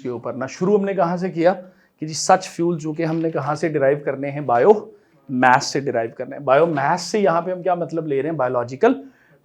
के ऊपर ना शुरू हमने कहाँ से किया कि जी सच फ्यूल जो कि हमने कहाँ से डिराइव करने हैं, बायो मास से डिराइव करने हैं। बायो मास से यहाँ पे हम क्या मतलब ले रहे हैं, बायोलॉजिकल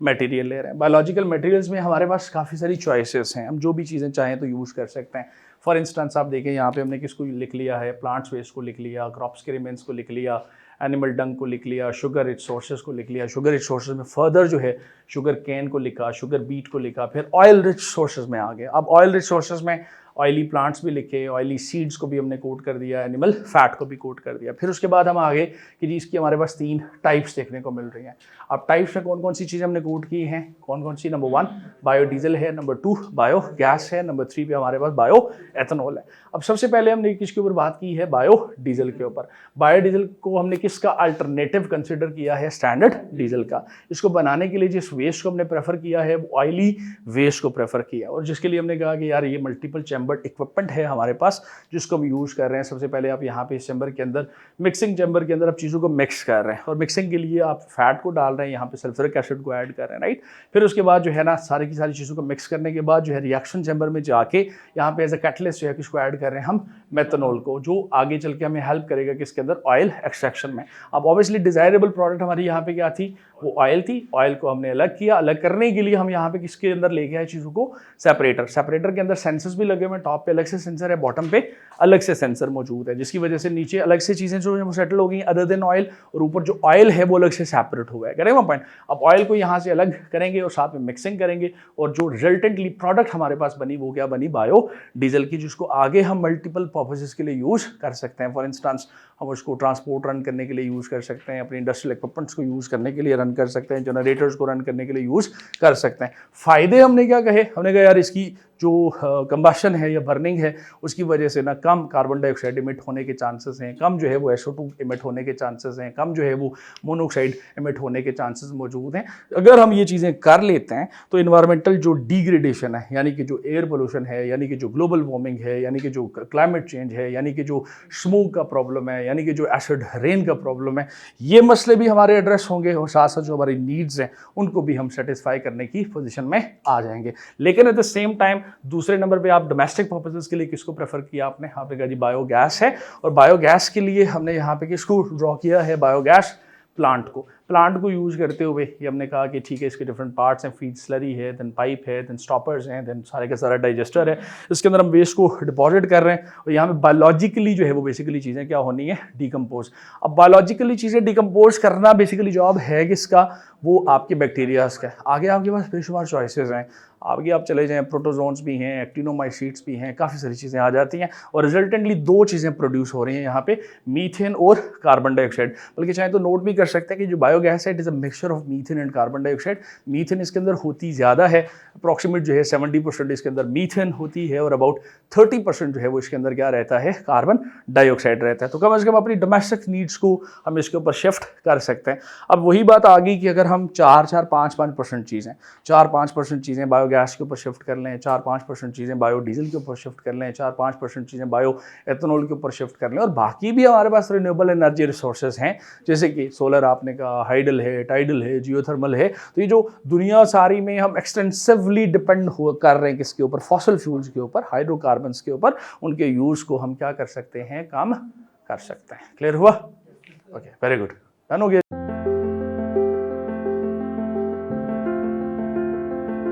मटेरियल ले रहे हैं। बायोलॉजिकल मटेरियल्स में हमारे पास काफ़ी सारी चॉइसेस हैं, हम जो भी चीज़ें चाहें तो यूज़ कर सकते हैं। फॉर इंस्टेंस आप देखें यहाँ पे हमने किसको लिख लिया है, प्लांट्स वेस्ट को लिख लिया, क्रॉप्स के रिमेन्स को लिख लिया, एनिमल डंग को लिख लिया, शुगर रिच सोर्सेज को लिख लिया। शुगर रिच सोर्सेज में फर्दर जो है शुगर केन को लिखा, शुगर बीट को लिखा, फिर ऑयल रिच सोर्सेज में आ गए। अब ऑयल रिच सोर्सेज में ऑयली प्लांट्स भी लिखे, ऑयली सीड्स को भी हमने कोट कर दिया, एनिमल फैट को भी कोट कर दिया। फिर उसके बाद हम आगे कि जी इसकी हमारे पास 3 टाइप्स देखने को मिल रही हैं। अब टाइप्स में कौन कौन सी चीज़ें हमने कोट की हैं, कौन कौन सी, नंबर 1 बायोडीजल है, नंबर 2 बायो गैस है, नंबर 3 पे हमारे पास बायो एथेनॉल है। अब सबसे पहले हमने किसके ऊपर बात की है, बायोडीजल के ऊपर। बायोडीजल को हमने किसका अल्टरनेटिव कंसिडर किया है, स्टैंडर्ड डीजल का। इसको बनाने के लिए जिस वेस्ट को हमने प्रेफर किया है वो ऑयली वेस्ट को प्रेफर किया, और जिसके लिए हमने कहा कि यार ये मल्टीपल चैम्बर्ड इक्विपमेंट है हमारे पास जिसको हम यूज़ कर रहे हैं। सबसे पहले आप यहाँ पे इस चैम्बर के अंदर, मिक्सिंग चैम्बर के अंदर आप चीज़ों को मिक्स कर रहे हैं, और मिक्सिंग के लिए आप फैट को डाल रहे हैं, यहाँ पे सल्फ्यूरिक एसिड को ऐड कर रहे हैं, राइट। फिर उसके बाद जो है ना सारी की सारी चीज़ों को मिक्स करने के बाद जो है रिएक्शन चैम्बर में जाके यहाँ पे एज अ कैटलिस्ट जो है किसको ऐड कर रहे हैं हम, मेथनॉल को, जो आगे चल के हमें हेल्प करेगा किसके अंदर, ऑयल एक्सट्रैक्शन में। अब ऑब्वियसली डिजायरेबल प्रोडक्ट हमारी यहाँ पे क्या थी, वो ऑयल थी। ऑयल को हमने अलग किया, अलग करने के लिए हम यहाँ पे किसके अंदर लेके आए चीज़ों को, सेपरेटर। सेपरेटर के अंदर सेंसर्स भी लगे हुए हैं, टॉप पे अलग से सेंसर है, बॉटम पे अलग से सेंसर मौजूद है, जिसकी वजह से नीचे अलग से चीज़ें जो है वो सेटल हो गई अदर देन ऑयल, और ऊपर जो ऑयल है वो अलग से सेपरेट हुआ है। करेंगे पॉइंट। अब ऑयल को यहाँ से अलग करेंगे और साथ में मिक्सिंग करेंगे, और जो रिजल्टेंटली प्रोडक्ट हमारे पास बनी वो क्या बनी, बायो डीजल की, जिसको आगे हम मल्टीपल पर्पसेस के लिए यूज़ कर सकते हैं। फॉर इंस्टेंस हम उसको ट्रांसपोर्ट रन करने के लिए यूज़ कर सकते हैं, अपने इंडस्ट्रियल इक्विपमेंट्स को यूज़ करने के लिए रन कर सकते हैं, जनरेटर्स को रन करने के लिए यूज़ कर सकते हैं। फ़ायदे हमने क्या कहे, हमने कहा यार इसकी जो कंबशन है या बर्निंग है उसकी वजह से ना कम कार्बन डाइऑक्साइड इमिट होने के चांसेस हैं, कम जो है वो SO2 इमिट होने के चांसेस हैं, कम जो है वो मोनोऑक्साइड इमिट होने के चांसेस मौजूद हैं। अगर हम ये चीज़ें कर लेते हैं तो इन्वायरमेंटल जो डिग्रेडेशन है, यानी कि जो एयर पोल्यूशन है, यानी कि जो ग्लोबल वार्मिंग है, यानी कि जो क्लाइमेट चेंज है, यानी कि जो स्मोक का प्रॉब्लम है, यानी कि जो एसिड रेन का प्रॉब्लम है, ये मसले भी हमारे एड्रेस होंगे, और साथ साथ जो हमारी नीड्स हैं उनको भी हम सेटिस्फाई करने की पोजीशन में आ जाएंगे। लेकिन एट द सेम टाइम दूसरे नंबर पे आप डोमेस्टिक पर्पसेस के लिए किसको प्रेफर किया आपने, आपने कहा जी बायोगैस है, और बायोगैस के लिए हमने यहाँ पे किसको ड्रॉ किया है, बायोगैस प्लांट को। प्लांट को यूज़ करते हुए ये हमने कहा कि ठीक है इसके डिफरेंट पार्ट्स हैं, फीड स्लरी है, देन पाइप है, देन स्टॉपर्स हैं, देन सारे का सारा डाइजेस्टर है, इसके अंदर हम वेस्ट को डिपॉजिट कर रहे हैं, और यहाँ पे बायोलॉजिकली जो है वो बेसिकली चीज़ें क्या होनी है, डिकम्पोज। अब बायोलॉजिकली चीज़ें डिकम्पोज करना बेसिकली जॉब है किसका, वो आपके बैक्टीरियाज का। आगे आपके पास बेशुमार चॉइसेस हैं, आगे आप चले जाएं, प्रोटोजोन्स भी हैं, एक्टिनोमाइसीट्स भी हैं, काफ़ी सारी चीज़ें आ जाती हैं, और रिजल्टेंटली 2 चीज़ें प्रोड्यूस हो रही हैं यहाँ पे, मीथेन और कार्बन डाइऑक्साइड। बल्कि चाहे तो नोट भी कर सकते हैं कि जो बायोगैस है it is a mixture of methane and carbon dioxide. Methane इसके अंदर होती ज़्यादा है, अप्रॉक्सीमेट जो है 70% इसके अंदर मीथेन होती है, और अबाउट 30% जो है वो इसके अंदर क्या रहता है, कार्बन डाइऑक्साइड रहता है। तो कम से कम अपनी डोमेस्टिक नीड्स को हम इसके ऊपर शिफ्ट कर सकते हैं। अब वही बात आ गई कि अगर हम 4-5% चीज़ें 4-5% चीज़ें बायोगैस के ऊपर शिफ्ट कर लें, 4-5% चीज़ें बायोडीजल के ऊपर शिफ्ट कर लें, 4-5% चीज़ें बायो एथेनॉल के ऊपर शिफ्ट कर लें, और बाकी भी हमारे पास रिन्यूएबल एनर्जी रिसोर्सेज हैं, जैसे कि सोलर आपने कहा, हाइडल है, टाइडल है, जियोथर्मल है। तो ये जो दुनिया सारी में हम एक्सटेंसिवली डिपेंड कर रहे हैं किसके ऊपर, फॉसिल फ्यूल्स के ऊपर, हाइड्रोकार्बन्स के ऊपर, उनके यूज़ को हम क्या कर सकते हैं, कम कर सकते हैं। क्लियर हुआ? ओके, वेरी गुड, डन हो गया।